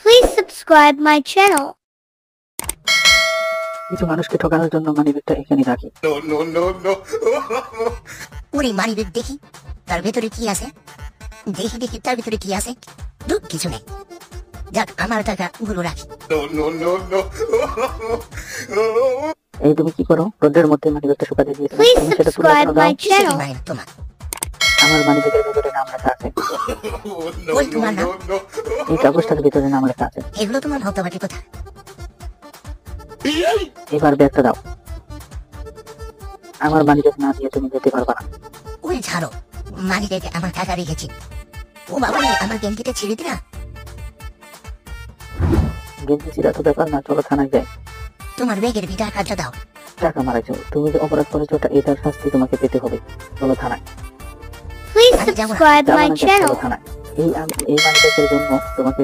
Please subscribe my channel. কিছু মানুষকে ঠকানোর জন্য মানিব্যাগটা এখানে রাখি। ওরে মানিব্যাগ দেখি তার ভেতরে কি আছে, দেখি তার ভেতরে কি আছে। কিছু নেই, যাক আমার টাকা গুলো রাখি। এই তুমি কি করো? রোদের মধ্যে মানিব্যাগটা শুকাতে দিয়েছো, Please তুমি সেটা তুলে subscribe দাও। my channel. তোমার আমার মানিব্যাগের ভিতরে নাম লেখা আছে, ওই তোমার নাম, এই কাগজটার ভিতরে নাম লেখা আছে। এগুলো তোমার ভক্তবাটি কোথায়? এবার ব্যাগটা দাও। আমার মানিব্যাগ না দিয়ে তুমি যেতে পারবা না। ওই ছাড়ো, মানিব্যাগে আমার টাকা রেখেছি। ও বাবা রে, আমার গেঞ্জিটা ছিঁড়ে দিলা। গেঞ্জি ছিঁড়া তো ব্যাপার না, চলো থানায় যাই। তোমার ব্যাগের ভিতরে কাজটা দাও। টাকা মারাইছো, তুমি যে অপরাধ করেছো এটার শাস্তি তোমাকে পেতে হবে। চলো থানায়। Please আমি যাবো না। subscribe যাবো my না, চলো channel. থানায়। এই মানিব্যাগের জন্য তোমাকে